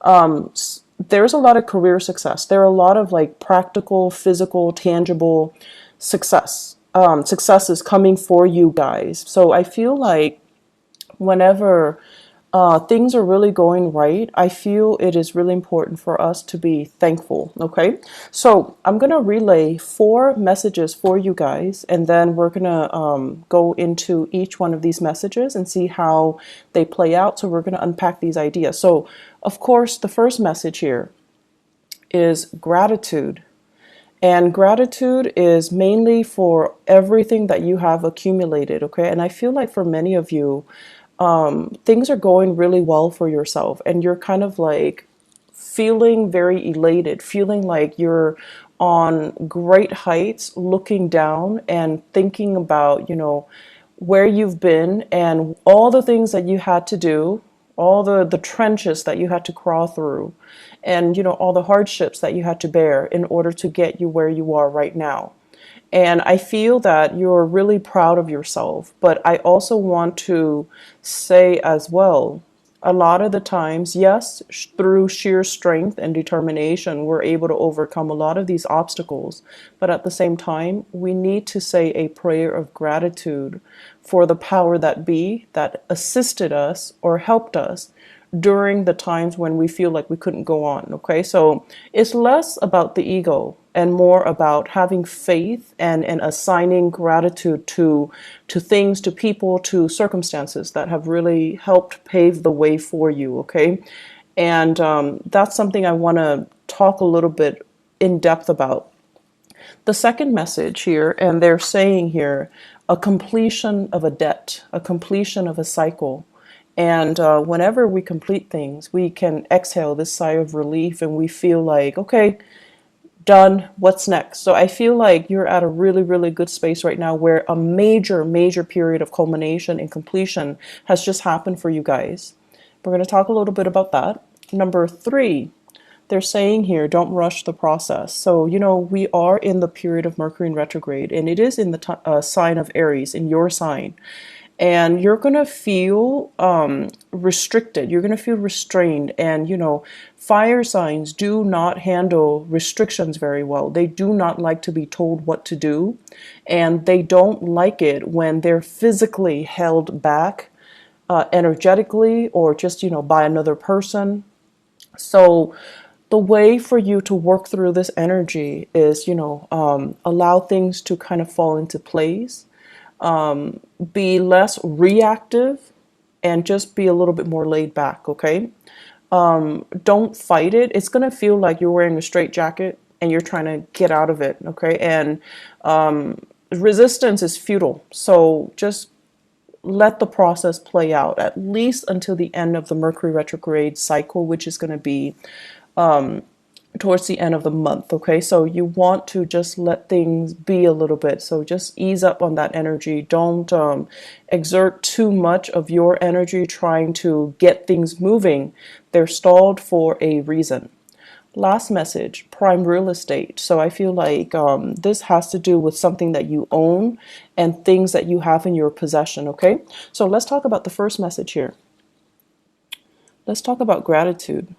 There's a lot of career success. There are a lot of like practical, physical, tangible successes coming for you guys. So I feel like whenever things are really going right, I feel it is really important for us to be thankful. Okay, so I'm gonna relay 4 messages for you guys, and then we're gonna go into each one of these messages and see how they play out. So we're gonna unpack these ideas. So, of course, the first message here is gratitude. And gratitude is mainly for everything that you have accumulated, okay? And I feel like for many of you, things are going really well for yourself, and you're kind of like feeling very elated, feeling like you're on great heights, looking down and thinking about, where you've been and all the things that you had to do, all the trenches that you had to crawl through, and, all the hardships that you had to bear in order to get you where you are right now. And I feel that you're really proud of yourself. But I also want to say as well, a lot of the times, yes, through sheer strength and determination, we're able to overcome a lot of these obstacles. But at the same time, we need to say a prayer of gratitude for the power that be that assisted us or helped us during the times when we feel like we couldn't go on. Okay, so it's less about the ego and more about having faith and assigning gratitude to things, to people, to circumstances that have really helped pave the way for you. Okay, and that's something I want to talk a little bit in depth about. The second message here, and they're saying here, a completion of a debt, a completion of a cycle. And whenever we complete things, we can exhale this sigh of relief and we feel like, okay, done, what's next? So I feel like you're at a really, really good space right now where a major, major period of culmination and completion has just happened for you guys. We're going to talk a little bit about that. Number 3, they're saying here, don't rush the process. So, we are in the period of Mercury in retrograde, and it is in the sign of Aries, in your sign. And you're going to feel restricted. You're going to feel restrained. And, fire signs do not handle restrictions very well. They do not like to be told what to do. And they don't like it when they're physically held back energetically or just, by another person. So the way for you to work through this energy is, allow things to kind of fall into place, be less reactive, and just be a little bit more laid back, okay? Don't fight it. It's going to feel like you're wearing a straitjacket and you're trying to get out of it, okay? And resistance is futile. So just let the process play out at least until the end of the Mercury retrograde cycle, which is going to be towards the end of the month. Okay, so you want to just let things be a little bit. So just ease up on that energy. Don't exert too much of your energy trying to get things moving. They're stalled for a reason. Last message, prime real estate. So I feel like this has to do with something that you own and things that you have in your possession. Okay, so let's talk about the first message here. Let's talk about gratitude.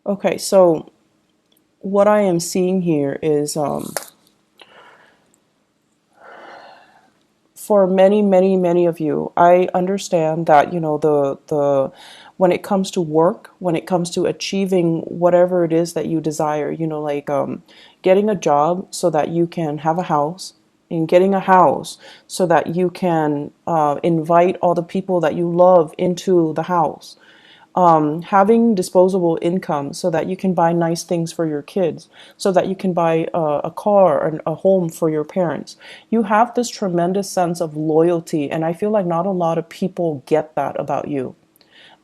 Okay, so what I am seeing here is for many, many, many of you, I understand that, the when it comes to work, when it comes to achieving whatever it is that you desire, like getting a job so that you can have a house, and getting a house so that you can invite all the people that you love into the house. Having disposable income so that you can buy nice things for your kids, so that you can buy a car and a home for your parents. You have this tremendous sense of loyalty, and I feel like not a lot of people get that about you.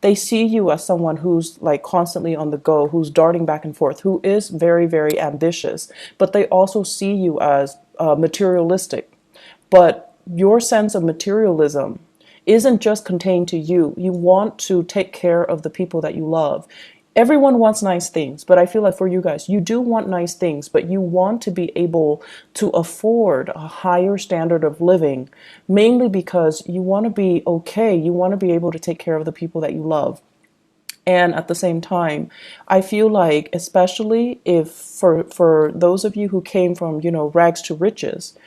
They see you as someone who's like constantly on the go, who's darting back and forth, who is very, very ambitious, but they also see you as materialistic. But your sense of materialism isn't just contained to you. You want to take care of the people that you love. Everyone wants nice things, but I feel like for you guys, you do want nice things, but you want to be able to afford a higher standard of living, mainly because you want to be okay. You want to be able to take care of the people that you love. And at the same time, I feel like, especially if for those of you who came from, rags to riches,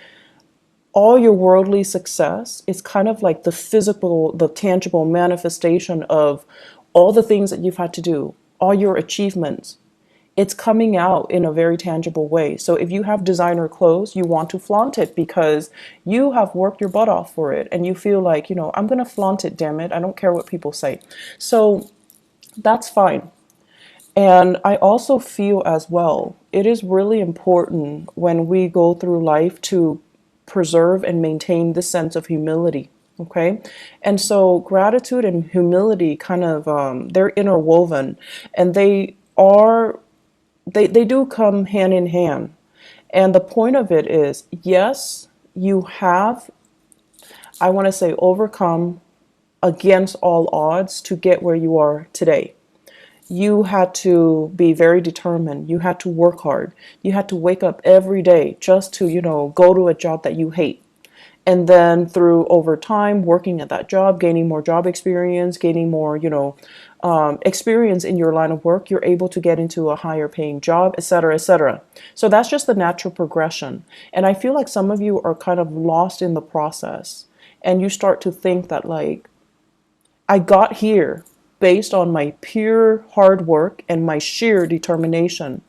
all your worldly success is kind of like the physical, the tangible manifestation of all the things that you've had to do, all your achievements. It's coming out in a very tangible way. So if you have designer clothes, you want to flaunt it because you have worked your butt off for it and you feel like, I'm going to flaunt it, damn it. I don't care what people say. So that's fine. And I also feel as well, it is really important when we go through life to preserve and maintain this sense of humility. Okay. And so gratitude and humility kind of, they're interwoven, and they do come hand in hand. And the point of it is, yes, you have, I want to say, overcome against all odds to get where you are today. You had to be very determined. You had to work hard. You had to wake up every day just to, go to a job that you hate. And then through over time, working at that job, gaining more job experience, gaining more, experience in your line of work, you're able to get into a higher paying job, et cetera, et cetera. So that's just the natural progression. And I feel like some of you are kind of lost in the process. And you start to think that, like, I got here based on my pure hard work and my sheer determination.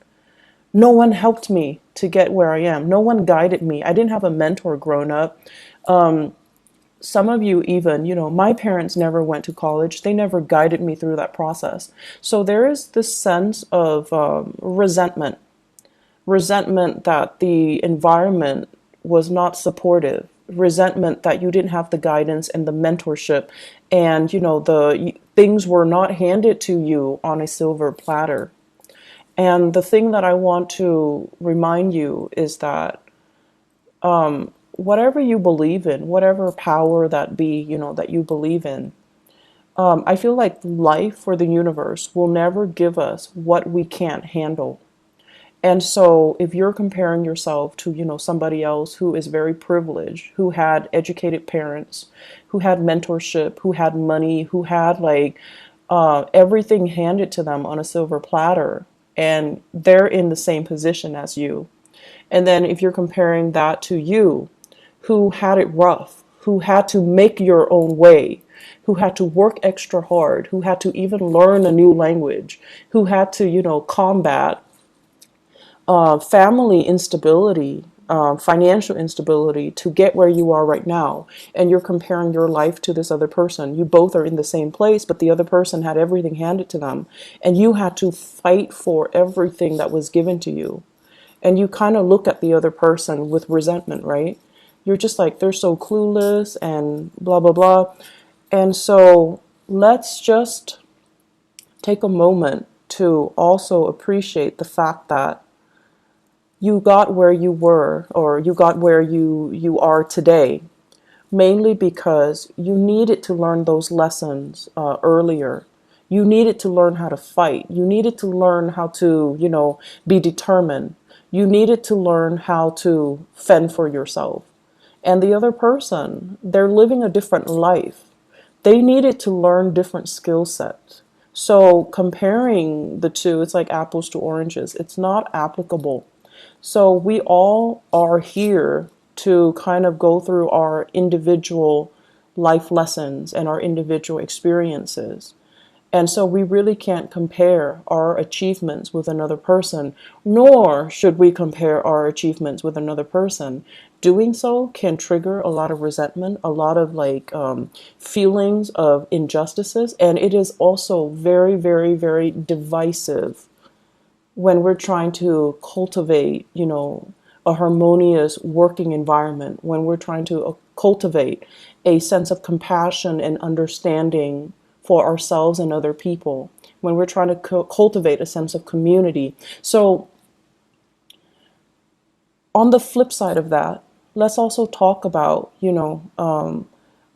No one helped me to get where I am. No one guided me. I didn't have a mentor growing up. Some of you even, my parents never went to college. They never guided me through that process. So there is this sense of resentment that the environment was not supportive, resentment that you didn't have the guidance and the mentorship, and the things were not handed to you on a silver platter. And the thing that I want to remind you is that whatever you believe in, whatever power that be, that you believe in, I feel like life or the universe will never give us what we can't handle. And so if you're comparing yourself to, somebody else who is very privileged, who had educated parents, who had mentorship, who had money, who had like everything handed to them on a silver platter, and they're in the same position as you. And then if you're comparing that to you, who had it rough, who had to make your own way, who had to work extra hard, who had to even learn a new language, who had to, combat family instability, financial instability to get where you are right now. And you're comparing your life to this other person. You both are in the same place, but the other person had everything handed to them. And you had to fight for everything that was given to you. And you kind of look at the other person with resentment, right? You're just like, they're so clueless and blah, blah, blah. And so let's just take a moment to also appreciate the fact that you got where you were, or you got where you are today, mainly because you needed to learn those lessons earlier. You needed to learn how to fight. You needed to learn how to, be determined. You needed to learn how to fend for yourself. And the other person, they're living a different life. They needed to learn different skill sets. So comparing the two, it's like apples to oranges. It's not applicable. So we all are here to kind of go through our individual life lessons and our individual experiences. And so we really can't compare our achievements with another person, nor should we compare our achievements with another person. Doing so can trigger a lot of resentment, a lot of feelings of injustices, and it is also very, very, very divisive when we're trying to cultivate, a harmonious working environment, when we're trying to cultivate a sense of compassion and understanding for ourselves and other people, when we're trying to cultivate a sense of community. So on the flip side of that, let's also talk about,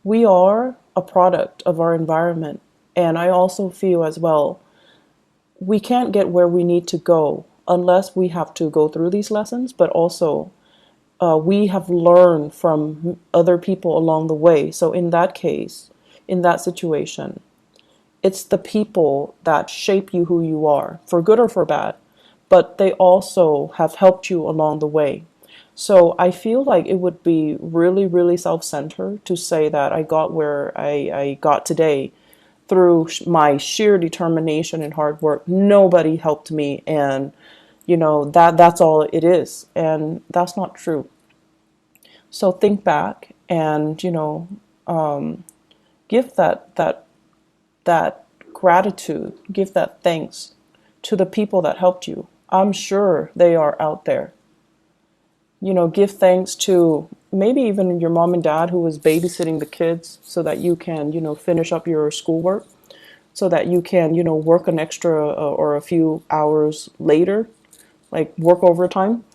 we are a product of our environment. And I also feel as well, we can't get where we need to go unless we have to go through these lessons, but also we have learned from other people along the way. So in that case, in that situation, It's the people that shape you who you are, for good or for bad, but they also have helped you along the way. So I feel like it would be really, really self-centered to say that I got where I got today through my sheer determination and hard work. Nobody helped me, and that's all it is, and that's not true. So think back and give that gratitude, give that thanks to the people that helped you. I'm sure they are out there. Give thanks to maybe even your mom and dad who was babysitting the kids so that you can, finish up your schoolwork, so that you can, work an extra or a few hours later, like work overtime.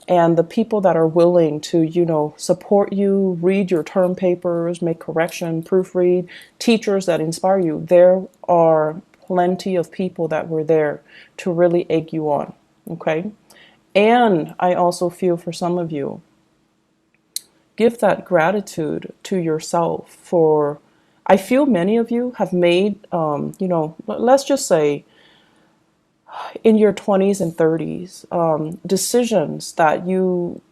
And the people that are willing to, support you, read your term papers, make correction, proofread, teachers that inspire you. There are plenty of people that were there to really egg you on. Okay. And I also feel for some of you, give that gratitude to yourself for, I feel many of you have made, let's just say in your 20s and 30s, decisions that you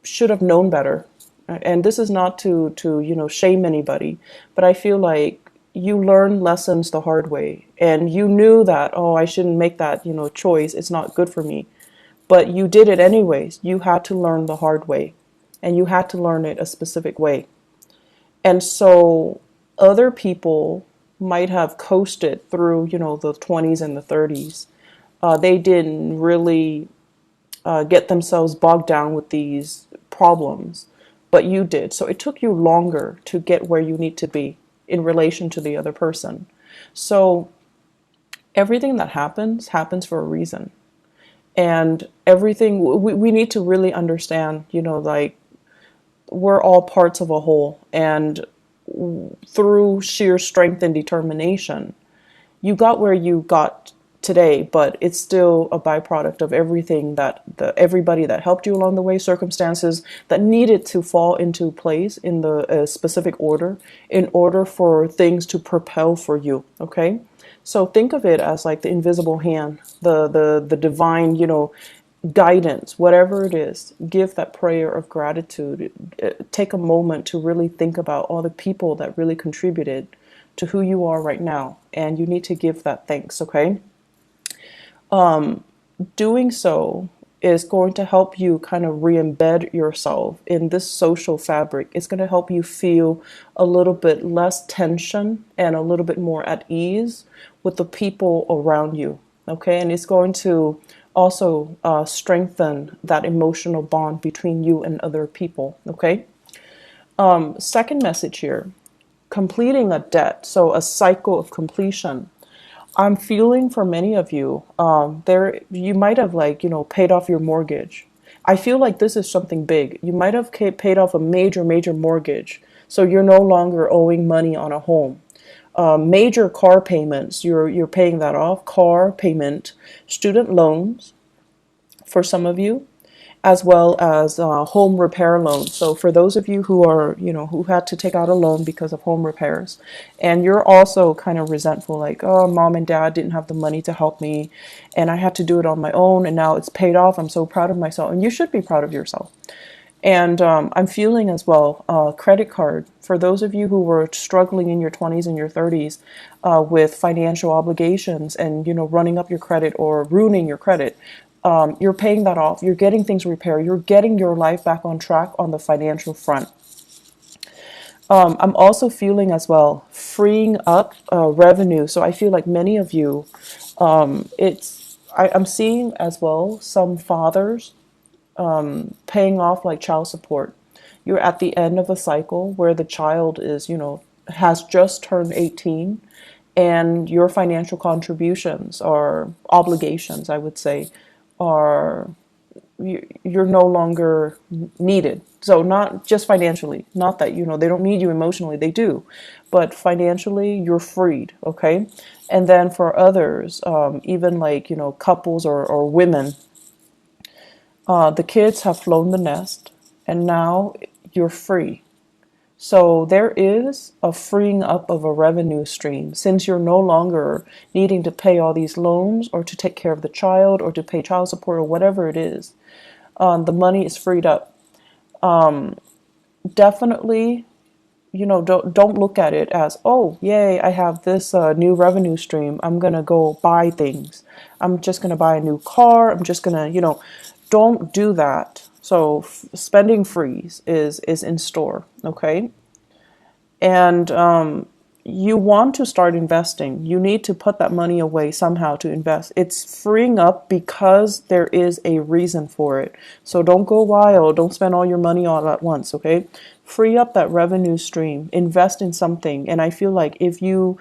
should have known better. And this is not to shame anybody, but I feel like you learn lessons the hard way, and you knew that, oh, I shouldn't make that choice. It's not good for me, but you did it anyways. You had to learn the hard way, and you had to learn it a specific way. And so other people might have coasted through the 20s and the 30s. They didn't really get themselves bogged down with these problems, but you did. So it took you longer to get where you need to be in relation to the other person. So everything that happens for a reason. And everything, we need to really understand, like, we're all parts of a whole. And through sheer strength and determination, you got where you got today, but it's still a byproduct of everything that everybody that helped you along the way, circumstances that needed to fall into place in the specific order in order for things to propel for you. Okay, so think of it as like the invisible hand, the divine, guidance, whatever it is. Give that prayer of gratitude. Take a moment to really think about all the people that really contributed to who you are right now, and you need to give that thanks. Okay, doing so is going to help you kind of re-embed yourself in this social fabric. It's going to help you feel a little bit less tension and a little bit more at ease with the people around you. Okay, and it's going to also strengthen that emotional bond between you and other people. Okay, second message here, completing a debt, so a cycle of completion. I'm feeling for many of you, there you might have, like, paid off your mortgage. I feel like this is something big. You might have paid off a major mortgage, so you're no longer owing money on a home. Major car payments, you're paying that off. Car payment, student loans for some of you, as well as home repair loans. So for those of you who are, who had to take out a loan because of home repairs, and you're also kind of resentful, like, oh, mom and dad didn't have the money to help me, and I had to do it on my own, and now it's paid off. I'm so proud of myself, and you should be proud of yourself. And I'm feeling as well, credit card. For those of you who were struggling in your 20s and your 30s with financial obligations and, running up your credit or ruining your credit, you're paying that off. You're getting things repaired. You're getting your life back on track on the financial front. I'm also feeling as well freeing up revenue. So I feel like many of you, I'm seeing as well some fathers paying off like child support. You're at the end of a cycle where the child is, has just turned 18, and your financial contributions or obligations, I would say, are you're no longer needed. So not just financially, not that, they don't need you emotionally, they do, but financially you're freed. Okay. And then for others, even like, couples or women, the kids have flown the nest, and now you're free. So there is a freeing up of a revenue stream since you're no longer needing to pay all these loans or to take care of the child or to pay child support or whatever it is. The money is freed up. Definitely, don't look at it as, oh yay, I have this new revenue stream, I'm gonna go buy things, I'm just gonna buy a new car, I'm just gonna, don't do that. So spending freeze is in store, okay? And you want to start investing, you need to put that money away somehow to invest. It's freeing up because there is a reason for it. So don't go wild, don't spend all your money all at once, okay? Free up that revenue stream, invest in something. And I feel like if you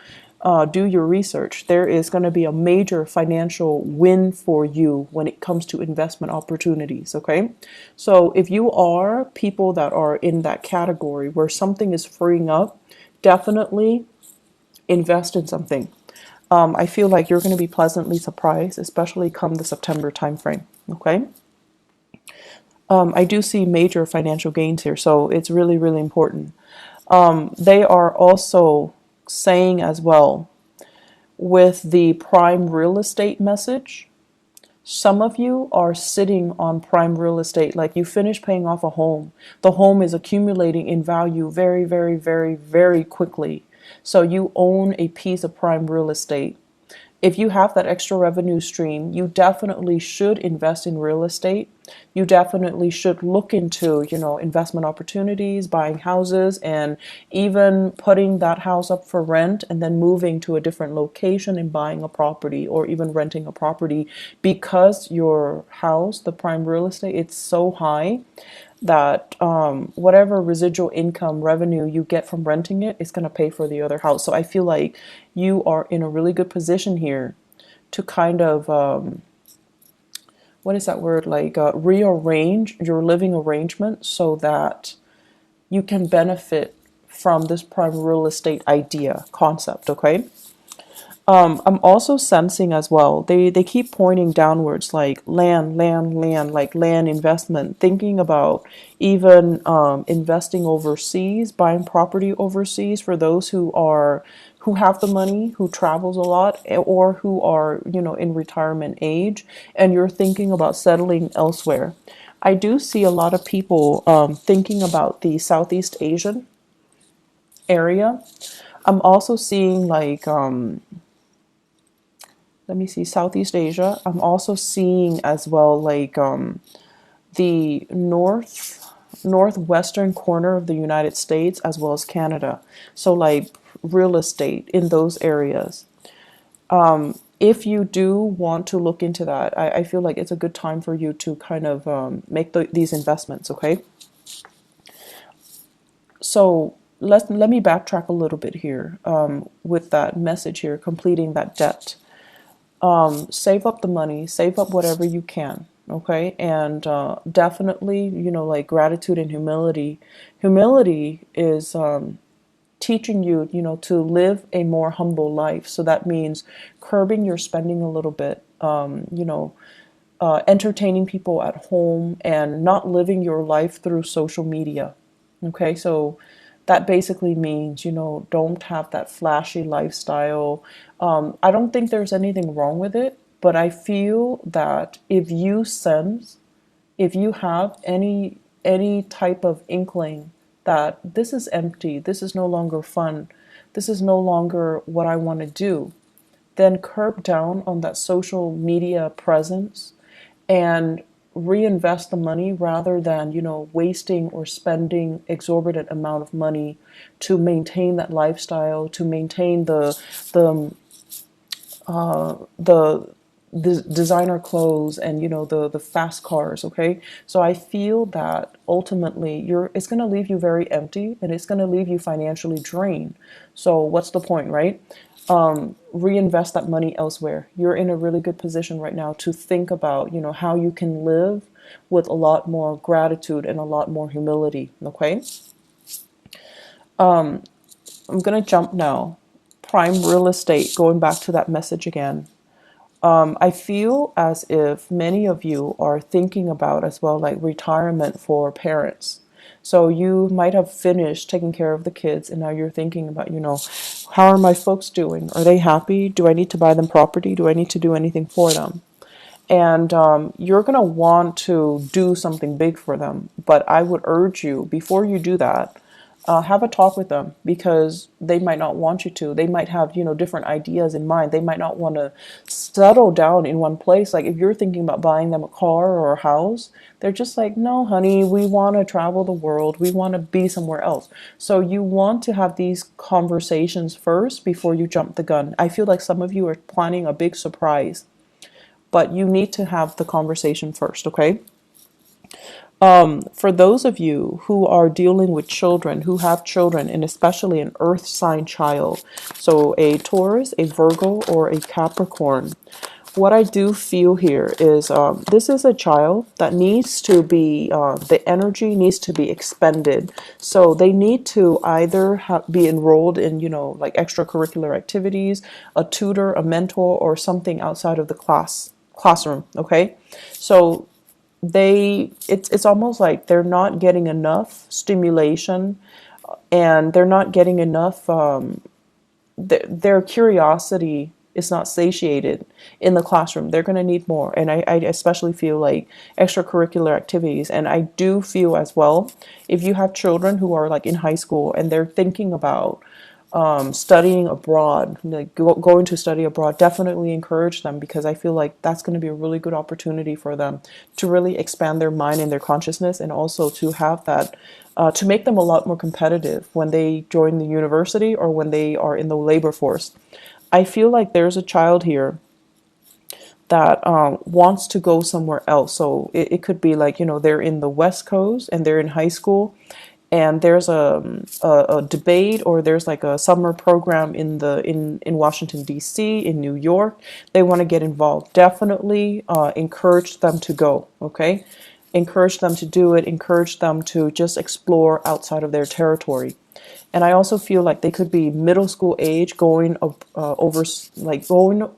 do your research, there is going to be a major financial win for you when it comes to investment opportunities. Okay. So if you are people that are in that category where something is freeing up, definitely invest in something. I feel like you're going to be pleasantly surprised, especially come the September timeframe. Okay. I do see major financial gains here, so it's really, really important. They are also saying as well with the prime real estate message. Some of you are sitting on prime real estate, like you finish paying off a home. The home is accumulating in value very, very, very, very quickly. So you own a piece of prime real estate. If you have that extra revenue stream, you definitely should invest in real estate. You definitely should look into, investment opportunities, buying houses, and even putting that house up for rent and then moving to a different location and buying a property or even renting a property because your house, the prime real estate, it's so high that whatever residual income revenue you get from renting it is going to pay for the other house. So I feel like you are in a really good position here to kind of, what is that word, like rearrange your living arrangement so that you can benefit from this prime real estate idea concept, okay? I'm also sensing as well, they keep pointing downwards like land, land, land, like land investment, thinking about even investing overseas, buying property overseas for those who have the money, who travels a lot, or who are, in retirement age, and you're thinking about settling elsewhere. I do see a lot of people thinking about the Southeast Asian area. I'm also seeing like let me see, Southeast Asia. I'm also seeing as well like the northwestern corner of the United States as well as Canada. So like real estate in those areas. If you do want to look into that, I feel like it's a good time for you to kind of make these investments. Okay. So let me backtrack a little bit here with that message here, completing that debt. Save up the money, save up whatever you can, okay? And definitely, like gratitude and humility. Humility is teaching you, to live a more humble life. So that means curbing your spending a little bit, entertaining people at home and not living your life through social media. Okay, so that basically means, don't have that flashy lifestyle. I don't think there's anything wrong with it, but I feel that if you have any type of inkling that this is empty, this is no longer fun, this is no longer what I want to do, then curb down on that social media presence and reinvest the money rather than wasting or spending exorbitant amount of money to maintain that lifestyle, to maintain the the the designer clothes and the fast cars. Okay, so I feel that ultimately it's going to leave you very empty and it's going to leave you financially drained. So what's the point, right? Reinvest that money elsewhere. You're in a really good position right now to think about how you can live with a lot more gratitude and a lot more humility. Okay, I'm going to jump now. Prime real estate, going back to that message again. I feel as if many of you are thinking about as well, like retirement for parents. So you might have finished taking care of the kids and now you're thinking about, how are my folks doing? Are they happy? Do I need to buy them property? Do I need to do anything for them? And you're going to want to do something big for them. But I would urge you, before you do that, have a talk with them, because they might not want you to. They might have, different ideas in mind. They might not want to settle down in one place. Like if you're thinking about buying them a car or a house, they're just like, no, honey, we want to travel the world. We want to be somewhere else. So you want to have these conversations first before you jump the gun. I feel like some of you are planning a big surprise, but you need to have the conversation first, okay? For those of you who are dealing with children, who have children, and especially an earth sign child, so a Taurus, a Virgo, or a Capricorn, what I do feel here is this is a child that needs to be, the energy needs to be expended. So they need to either be enrolled in, like extracurricular activities, a tutor, a mentor, or something outside of the classroom. Okay, so it's almost like they're not getting enough stimulation, and they're not getting enough their curiosity is not satiated in the classroom. They're going to need more. And I especially feel like extracurricular activities. And I do feel as well, if you have children who are like in high school and they're thinking about studying abroad, like going to study abroad, definitely encourage them, because I feel like that's going to be a really good opportunity for them to really expand their mind and their consciousness, and also to have that, to make them a lot more competitive when they join the university or when they are in the labor force. I feel like there's a child here that wants to go somewhere else. So it could be like, they're in the West Coast and they're in high school, and there's a debate, or there's like a summer program in Washington D.C., in New York. They want to get involved. Definitely encourage them to go. Okay, encourage them to do it. Encourage them to just explore outside of their territory. And I also feel like they could be middle school age, going over, like going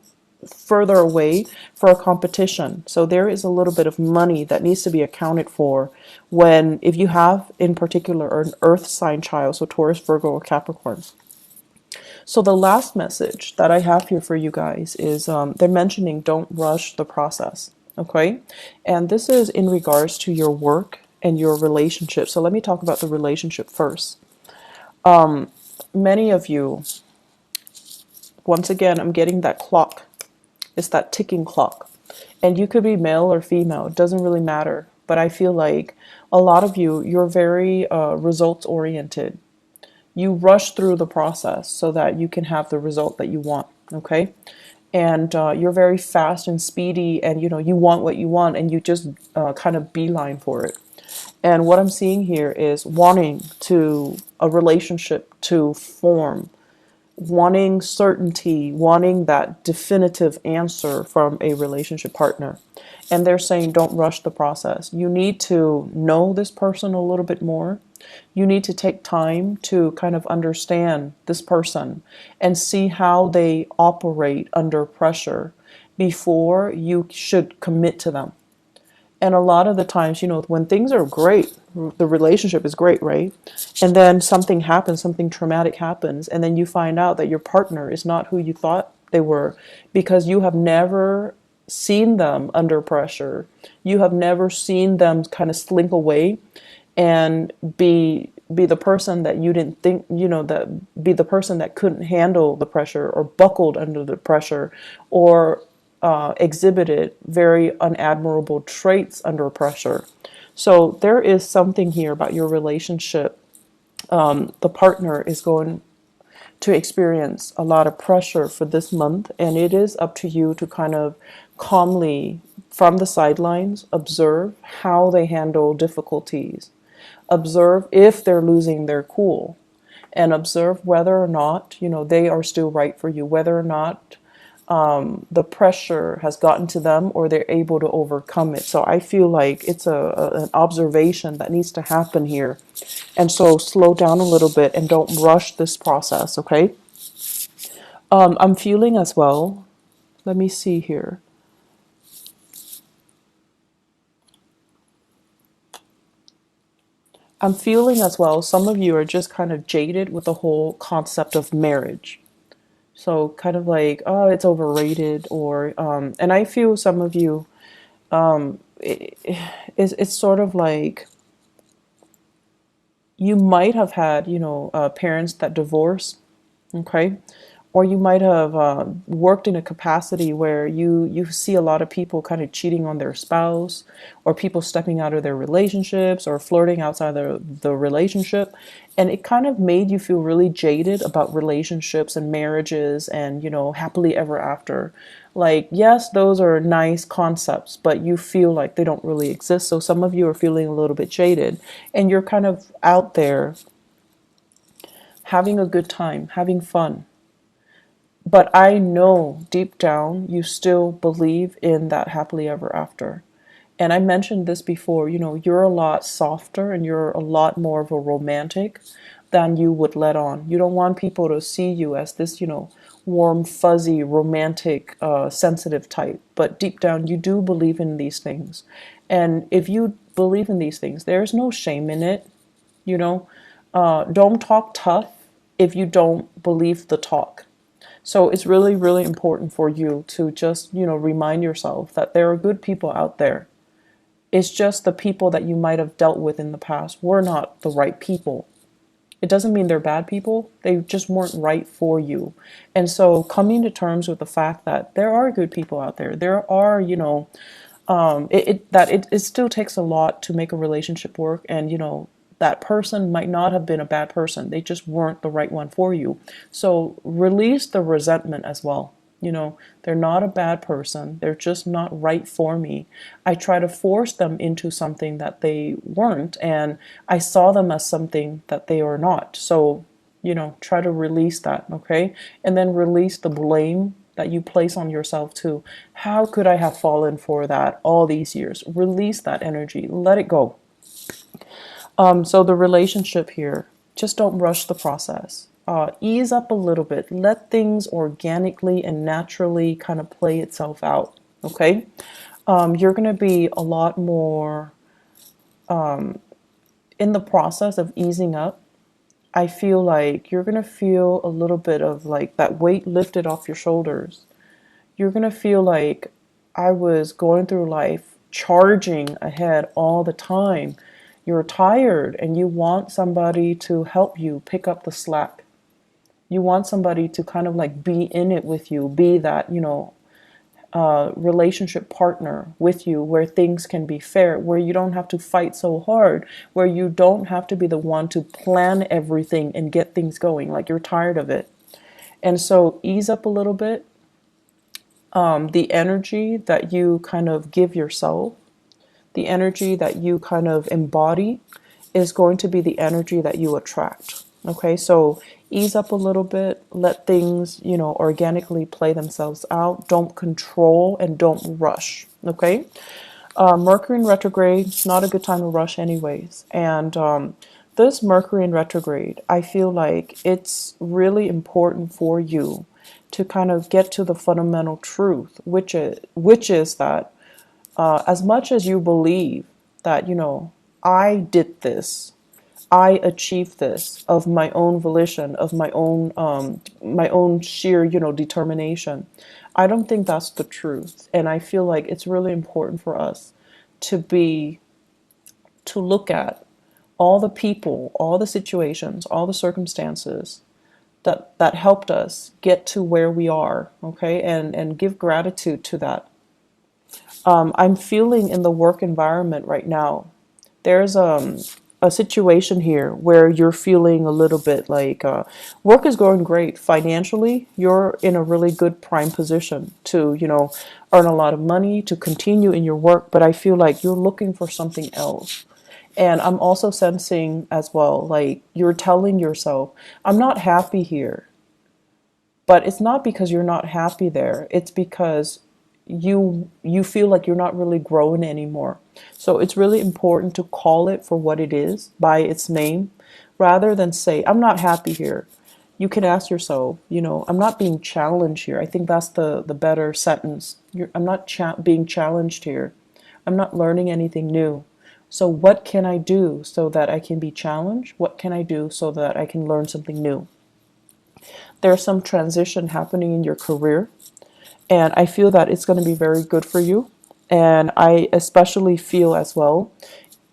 further away for a competition. So there is a little bit of money that needs to be accounted for when, if you have in particular an earth sign child, so Taurus, Virgo, or Capricorn. So the last message that I have here for you guys is they're mentioning don't rush the process. Okay. And this is in regards to your work and your relationship. So let me talk about the relationship first. Many of you, once again, I'm getting that clock. It's that ticking clock. And you could be male or female, it doesn't really matter. But I feel like a lot of you, you're very results oriented. You rush through the process so that you can have the result that you want. Okay. And you're very fast and speedy, and you want what you want, and you just kind of beeline for it. And what I'm seeing here is wanting to a relationship to form, wanting certainty, wanting that definitive answer from a relationship partner. And they're saying don't rush the process. You need to know this person a little bit more. You need to take time to kind of understand this person and see how they operate under pressure before you should commit to them. And a lot of the times, when things are great, the relationship is great, right? And then something happens, something traumatic happens, and then you find out that your partner is not who you thought they were, because you have never seen them under pressure. You have never seen them kind of slink away and be the person that you didn't think, that be the person that couldn't handle the pressure, or buckled under the pressure, or exhibited very unadmirable traits under pressure. So there is something here about your relationship. The partner is going to experience a lot of pressure for this month, and it is up to you to kind of calmly, from the sidelines, observe how they handle difficulties. Observe if they're losing their cool, and observe whether or not, they are still right for you, whether or not the pressure has gotten to them, or they're able to overcome it. So I feel like it's an observation that needs to happen here. And so slow down a little bit and don't rush this process, okay? I'm feeling as well, let me see here. I'm feeling as well, some of you are just kind of jaded with the whole concept of marriage. So kind of like, oh, it's overrated, or and I feel some of you, it's sort of like you might have had, parents that divorced, okay, or you might have worked in a capacity where you see a lot of people kind of cheating on their spouse, or people stepping out of their relationships or flirting outside the relationship, and it kind of made you feel really jaded about relationships and marriages and happily ever after. Like, yes, those are nice concepts, but you feel like they don't really exist. So some of you are feeling a little bit jaded, and you're kind of out there having a good time, having fun. But I know deep down you still believe in that happily ever after. And I mentioned this before, you're a lot softer and you're a lot more of a romantic than you would let on. You don't want people to see you as this, warm, fuzzy, romantic, sensitive type. But deep down, you do believe in these things. And if you believe in these things, there's no shame in it. You know, don't talk tough if you don't believe the talk. So it's really, really important for you to just, remind yourself that there are good people out there. It's just the people that you might have dealt with in the past were not the right people. It doesn't mean they're bad people. They just weren't right for you. And so coming to terms with the fact that there are good people out there. There are, it still takes a lot to make a relationship work, and that person might not have been a bad person, they just weren't the right one for you. So release the resentment as well. They're not a bad person, they're just not right for me. I try to force them into something that they weren't, and I saw them as something that they are not. So try to release that, okay? And then release the blame that you place on yourself too. How could I have fallen for that all these years? Release that energy, let it go. So the relationship here, just don't rush the process. Ease up a little bit. Let things organically and naturally kind of play itself out. Okay, you're going to be a lot more in the process of easing up. I feel like you're going to feel a little bit of like that weight lifted off your shoulders. You're going to feel like I was going through life charging ahead all the time. You're tired and you want somebody to help you pick up the slack. You want somebody to kind of like be in it with you, be that, relationship partner with you, where things can be fair, where you don't have to fight so hard, where you don't have to be the one to plan everything and get things going. Like, you're tired of it. And so ease up a little bit. The energy that you kind of give yourself, the energy that you kind of embody, is going to be the energy that you attract. Okay, so ease up a little bit, let things, organically play themselves out. Don't control and don't rush. Okay, Mercury in retrograde, not a good time to rush, anyways. And this Mercury in retrograde, I feel like it's really important for you to kind of get to the fundamental truth, which is that as much as you believe that, I did this, I achieved this of my own volition, of my own sheer, determination. I don't think that's the truth, and I feel like it's really important for us to be to look at all the people, all the situations, all the circumstances that helped us get to where we are, okay, and give gratitude to that. I'm feeling in the work environment right now, there's a situation here where you're feeling a little bit like work is going great financially. You're in a really good prime position to, earn a lot of money, to continue in your work, but I feel like you're looking for something else. And I'm also sensing as well, like, you're telling yourself, I'm not happy here. But it's not because you're not happy there. It's because you feel like you're not really growing anymore. So it's really important to call it for what it is, by its name, rather than say, I'm not happy here. You can ask yourself, I'm not being challenged here. I think that's the better sentence. I'm not being challenged here. I'm not learning anything new. So what can I do so that I can be challenged? What can I do so that I can learn something new? There's some transition happening in your career, and I feel that it's going to be very good for you. And I especially feel as well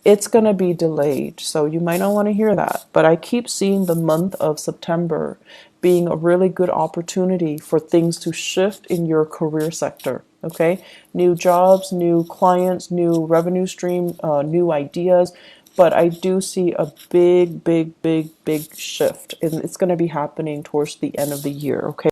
it's going to be delayed. So you might not want to hear that. But I keep seeing the month of September being a really good opportunity for things to shift in your career sector. Okay. New jobs, new clients, new revenue stream, new ideas. But I do see a big shift. And it's going to be happening towards the end of the year. Okay.